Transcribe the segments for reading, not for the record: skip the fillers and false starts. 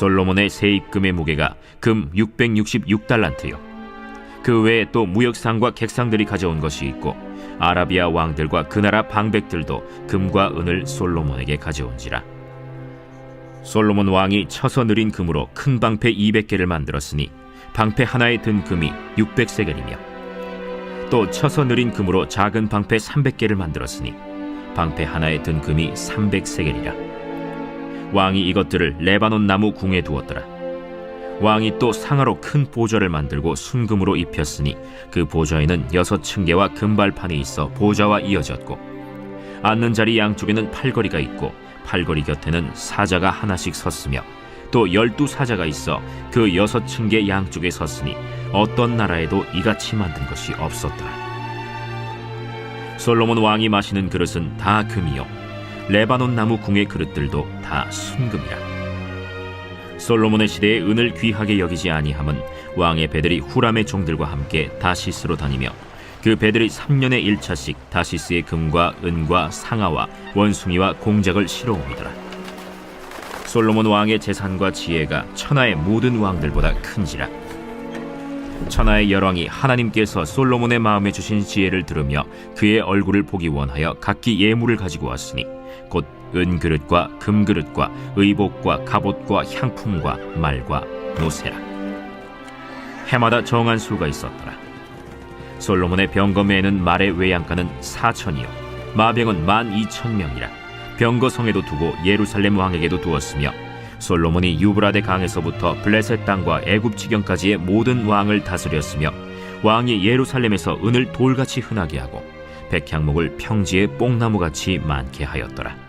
솔로몬의 세입금의 무게가 금 666달란트요. 그 외에 또 무역상과 객상들이 가져온 것이 있고 아라비아 왕들과 그 나라 방백들도 금과 은을 솔로몬에게 가져온지라. 솔로몬 왕이 쳐서 느린 금으로 큰 방패 200개를 만들었으니 방패 하나에 든 금이 600세겔이며 또 쳐서 느린 금으로 작은 방패 300개를 만들었으니 방패 하나에 든 금이 300세겔이라. 왕이 이것들을 레바논 나무 궁에 두었더라. 왕이 또 상하로 큰 보좌를 만들고 순금으로 입혔으니 그 보좌에는 6층계와 금발판이 있어 보좌와 이어졌고 앉는 자리 양쪽에는 팔걸이가 있고 팔걸이 곁에는 사자가 하나씩 섰으며 또 12사자가 있어 그 6층계 양쪽에 섰으니 어떤 나라에도 이같이 만든 것이 없었더라. 솔로몬 왕이 마시는 그릇은 다 금이요 레바논 나무 궁의 그릇들도 다 순금이라. 솔로몬의 시대에 은을 귀하게 여기지 아니함은 왕의 배들이 후람의 종들과 함께 다시스로 다니며 그 배들이 3년에 1차씩 다시스의 금과 은과 상아와 원숭이와 공작을 실어옵니더라. 솔로몬 왕의 재산과 지혜가 천하의 모든 왕들보다 큰지라. 천하의 열왕이 하나님께서 솔로몬의 마음에 주신 지혜를 들으며 그의 얼굴을 보기 원하여 각기 예물을 가지고 왔으니 곧 은그릇과 금그릇과 의복과 갑옷과 향품과 말과 노새라. 해마다 정한 수가 있었더라. 솔로몬의 병거매에는 말의 외양간은 4천이요 마병은 12,000명이라. 병거성에도 두고 예루살렘 왕에게도 두었으며 솔로몬이 유브라데 강에서부터 블레셋 땅과 애굽 지경까지의 모든 왕을 다스렸으며 왕이 예루살렘에서 은을 돌같이 흔하게 하고 백향목을 평지에 뽕나무같이 많게 하였더라.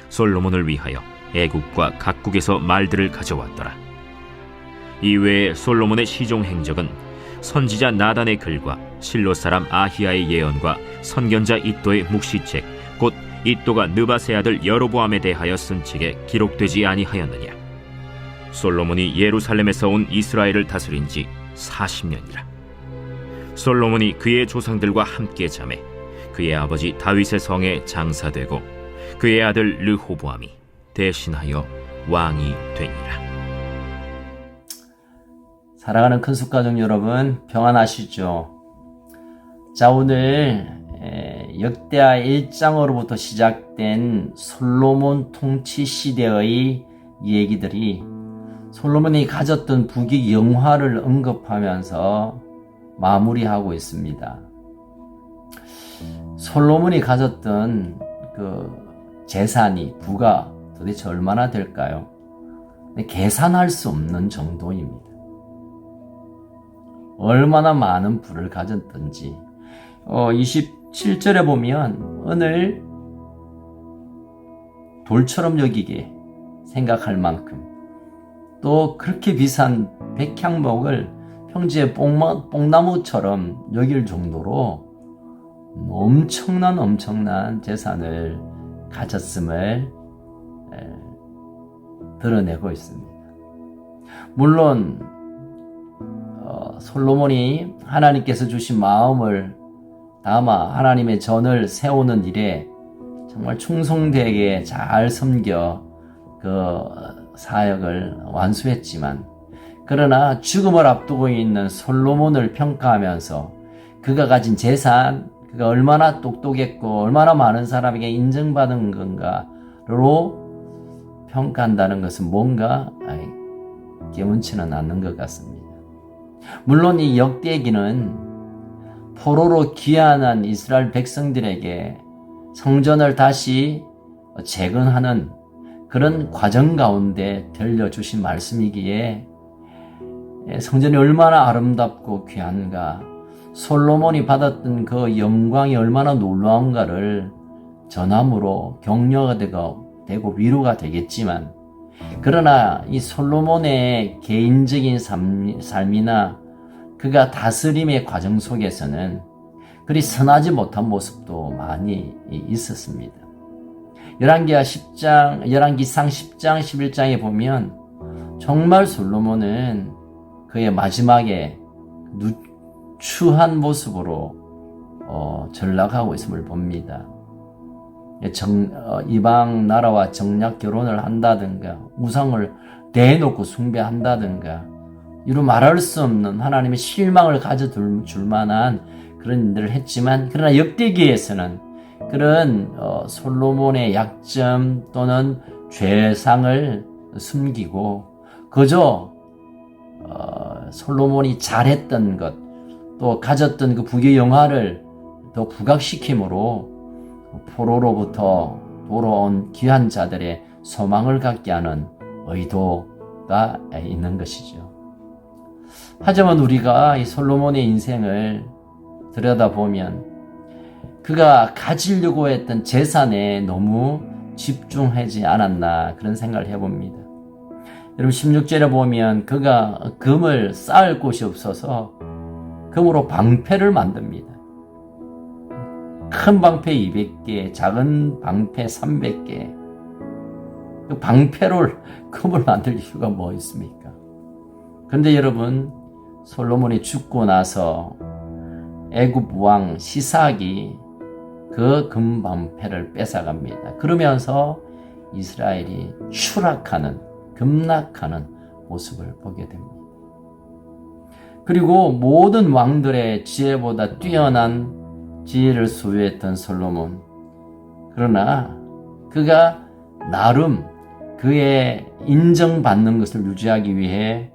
솔로몬을 위하여 애국과 각국에서 말들을 가져왔더라. 이외에 솔로몬의 시종 행적은 선지자 나단의 글과 실로 사람 아히야의 예언과 선견자 이도의 묵시책 곧 이도가 느바세 아들 여로보암에 대하여 쓴 책에 기록되지 아니하였느냐. 솔로몬이 예루살렘에서 온 이스라엘을 다스린 지 40년이라. 솔로몬이 그의 조상들과 함께 자매 그의 아버지 다윗의 성에 장사되고 그의 아들 르호보암이 대신하여 왕이 되니라. 사랑하는 큰숙가족 여러분, 평안하시죠? 자, 오늘 역대하 1장으로부터 시작된 솔로몬 통치 시대의 얘기들이 솔로몬이 가졌던 부귀 영화를 언급하면서 마무리하고 있습니다. 솔로몬이 가졌던 그 재산이 부가 도대체 얼마나 될까요? 계산할 수 없는 정도입니다. 얼마나 많은 부를 가졌던지 27절에 보면 은을 돌처럼 여기게 생각할 만큼 또 그렇게 비싼 백향목을 평지의 뽕나무처럼 여길 정도로 엄청난 재산을 가졌음을 드러내고 있습니다. 물론 솔로몬이 하나님께서 주신 마음을 담아 하나님의 전을 세우는 일에 정말 충성되게 잘 섬겨 그 사역을 완수했지만 그러나 죽음을 앞두고 있는 솔로몬을 평가하면서 그가 가진 재산, 그가 얼마나 똑똑했고 얼마나 많은 사람에게 인정받은 건가로 평가한다는 것은 뭔가 개운치는 않는 것 같습니다. 물론 이 역대기는 포로로 귀환한 이스라엘 백성들에게 성전을 다시 재건하는 그런 과정 가운데 들려주신 말씀이기에 성전이 얼마나 아름답고 귀한가, 솔로몬이 받았던 그 영광이 얼마나 놀라운가를 전함으로 격려가 되고 위로가 되겠지만, 그러나 이 솔로몬의 개인적인 삶이나 그가 다스림의 과정 속에서는 그리 선하지 못한 모습도 많이 있었습니다. 열왕기상 10장 11장에 보면 정말 솔로몬은 그의 마지막에 누추한 모습으로 전락하고 있음을 봅니다. 이방 나라와 정략 결혼을 한다든가 우상을 대놓고 숭배한다든가 이루 말할 수 없는 하나님의 실망을 가져줄 만한 그런 일들을 했지만, 그러나 역대기에서는 그런 솔로몬의 약점 또는 죄상을 숨기고 그저 솔로몬이 잘했던 것, 또 가졌던 그 부귀 영화를 더 부각시킴으로 포로로부터 돌아온 귀한 자들의 소망을 갖게 하는 의도가 있는 것이죠. 하지만 우리가 이 솔로몬의 인생을 들여다보면 그가 가지려고 했던 재산에 너무 집중하지 않았나 그런 생각을 해봅니다. 여러분 16절에 보면 그가 금을 쌓을 곳이 없어서 금으로 방패를 만듭니다. 큰 방패 200개, 작은 방패 300개. 그 방패를 금을 만들 이유가 뭐 있습니까? 그런데 여러분, 솔로몬이 죽고 나서 애굽 왕 시삭이 그 금방패를 뺏어갑니다. 그러면서 이스라엘이 추락하는, 급락하는 모습을 보게 됩니다. 그리고 모든 왕들의 지혜보다 뛰어난 지혜를 소유했던 솔로몬. 그러나 그가 나름 그의 인정받는 것을 유지하기 위해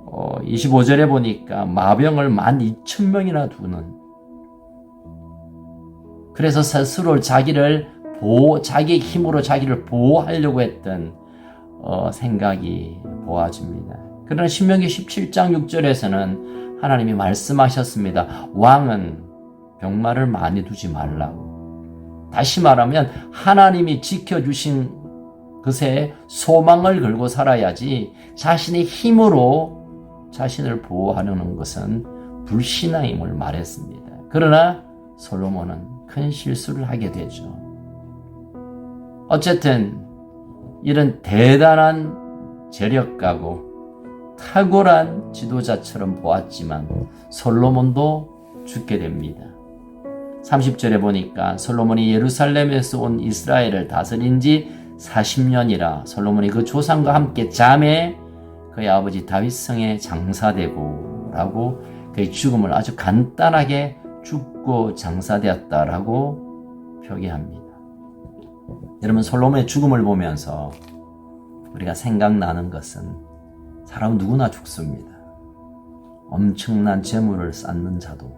25절에 보니까 마병을 12,000명이나 두는, 그래서 스스로 자기의 힘으로 자기를 보호하려고 했던 생각이 보아집니다. 그러나 신명기 17장 6절에서는 하나님이 말씀하셨습니다. 왕은 병마를 많이 두지 말라고. 다시 말하면 하나님이 지켜주신 것에 소망을 걸고 살아야지 자신의 힘으로 자신을 보호하려는 것은 불신앙임을 말했습니다. 그러나 솔로몬은 큰 실수를 하게 되죠. 어쨌든 이런 대단한 재력가고 탁월한 지도자처럼 보았지만 솔로몬도 죽게 됩니다. 30절에 보니까 솔로몬이 예루살렘에서 온 이스라엘을 다스린 지 40년이라 솔로몬이 그 조상과 함께 잠에 그의 아버지 다윗성에 장사되고 라고 그의 죽음을 아주 간단하게 죽고 장사되었다라고 표기합니다. 여러분, 솔로몬의 죽음을 보면서 우리가 생각나는 것은 사람은 누구나 죽습니다. 엄청난 재물을 쌓는 자도,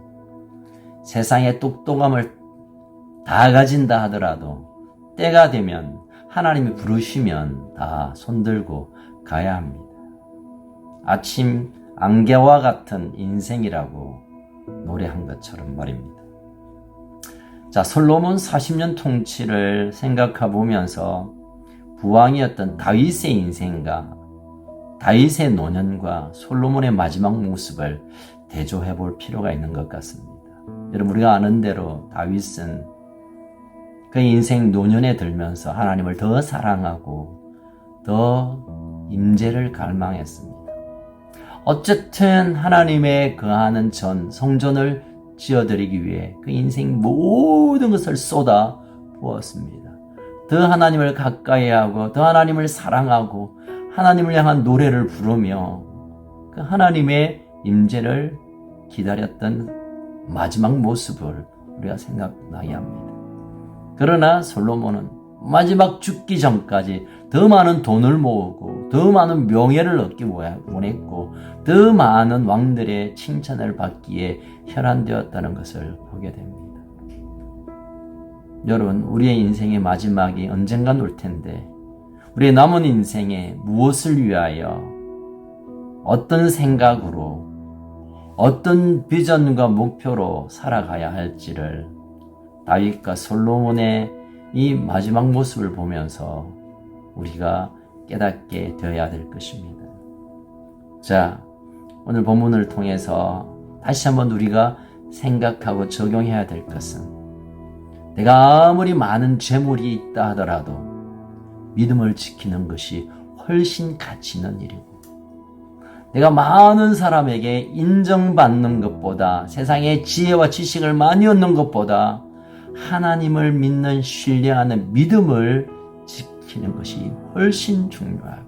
세상의 똑똑함을 다 가진다 하더라도 때가 되면 하나님이 부르시면 다 손들고 가야 합니다. 아침 안개와 같은 인생이라고 노래한 것처럼 말입니다. 자, 솔로몬 40년 통치를 생각해 보면서 부왕이었던 다윗의 인생과 다윗의 노년과 솔로몬의 마지막 모습을 대조해 볼 필요가 있는 것 같습니다. 여러분, 우리가 아는 대로 다윗은 그 인생 노년에 들면서 하나님을 더 사랑하고 더 임재를 갈망했습니다. 어쨌든 하나님의 거하는 성전을 지어드리기 위해 그 인생 모든 것을 쏟아 부었습니다. 더 하나님을 가까이 하고 더 하나님을 사랑하고 하나님을 향한 노래를 부르며 그 하나님의 임재를 기다렸던 마지막 모습을 우리가 생각나게 합니다. 그러나 솔로몬은 마지막 죽기 전까지 더 많은 돈을 모으고 더 많은 명예를 얻기 원했고 더 많은 왕들의 칭찬을 받기에 혈안되었다는 것을 보게 됩니다. 여러분, 우리의 인생의 마지막이 언젠간 올 텐데 우리의 남은 인생에 무엇을 위하여 어떤 생각으로 어떤 비전과 목표로 살아가야 할지를 다윗과 솔로몬의 이 마지막 모습을 보면서 우리가 깨닫게 되어야 될 것입니다. 자, 오늘 본문을 통해서 다시 한번 우리가 생각하고 적용해야 될 것은 내가 아무리 많은 재물이 있다 하더라도 믿음을 지키는 것이 훨씬 가치 있는 일이고 내가 많은 사람에게 인정받는 것보다 세상의 지혜와 지식을 많이 얻는 것보다 하나님을 믿는 신뢰하는 믿음을 지키는 것이 훨씬 중요하고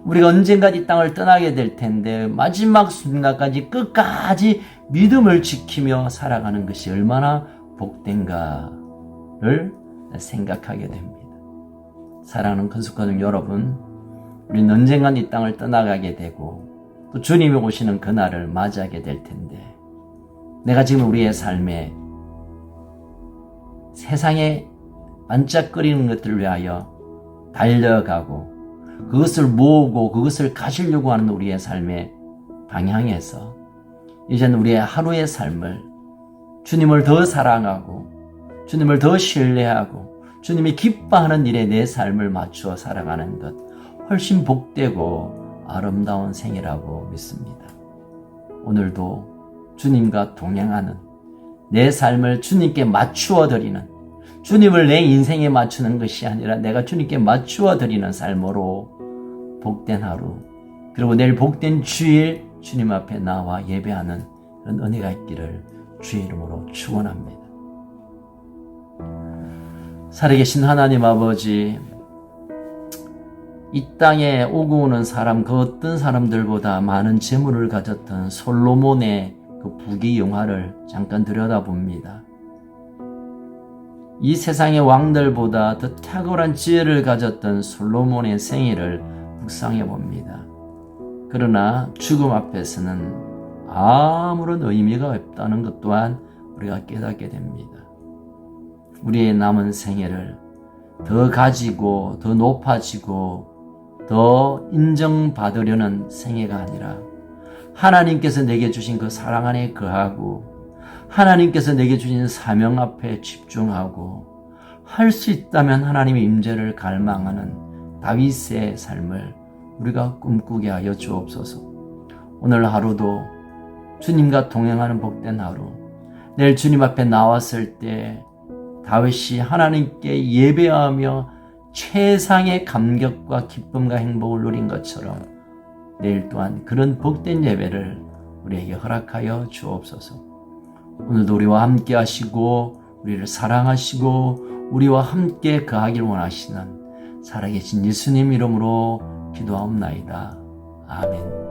우리가 언젠가 이 땅을 떠나게 될 텐데 마지막 순간까지 끝까지 믿음을 지키며 살아가는 것이 얼마나 복된가를 생각하게 됩니다. 사랑하는 큰숙가족 여러분, 우리는 언젠간 이 땅을 떠나가게 되고 또 주님이 오시는 그날을 맞이하게 될 텐데 내가 지금 우리의 삶에 세상에 반짝거리는 것들을 위하여 달려가고 그것을 모으고 그것을 가지려고 하는 우리의 삶의 방향에서 이제는 우리의 하루의 삶을 주님을 더 사랑하고 주님을 더 신뢰하고 주님이 기뻐하는 일에 내 삶을 맞추어 살아가는 것 훨씬 복되고 아름다운 생이라고 믿습니다. 오늘도 주님과 동행하는 내 삶을 주님께 맞추어 드리는 주님을 내 인생에 맞추는 것이 아니라 내가 주님께 맞추어 드리는 삶으로 복된 하루 그리고 내일 복된 주일 주님 앞에 나와 예배하는 그런 은혜가 있기를 주의 이름으로 축원합니다. 살아계신 하나님 아버지, 이 땅에 오고 오는 사람 그 어떤 사람들보다 많은 재물을 가졌던 솔로몬의 그 부귀영화를 잠깐 들여다봅니다. 이 세상의 왕들보다 더 탁월한 지혜를 가졌던 솔로몬의 생애를 묵상해 봅니다. 그러나 죽음 앞에서는 아무런 의미가 없다는 것 또한 우리가 깨닫게 됩니다. 우리의 남은 생애를 더 가지고 더 높아지고 더 인정받으려는 생애가 아니라 하나님께서 내게 주신 그 사랑 안에 거하고 하나님께서 내게 주신 사명 앞에 집중하고 할 수 있다면 하나님의 임재를 갈망하는 다윗의 삶을 우리가 꿈꾸게 하여 주옵소서. 오늘 하루도 주님과 동행하는 복된 하루, 내일 주님 앞에 나왔을 때 다윗이 하나님께 예배하며 최상의 감격과 기쁨과 행복을 누린 것처럼 내일 또한 그런 복된 예배를 우리에게 허락하여 주옵소서. 오늘도 우리와 함께 하시고 우리를 사랑하시고 우리와 함께 거하길 원하시는 살아계신 예수님 이름으로 기도하옵나이다. 아멘.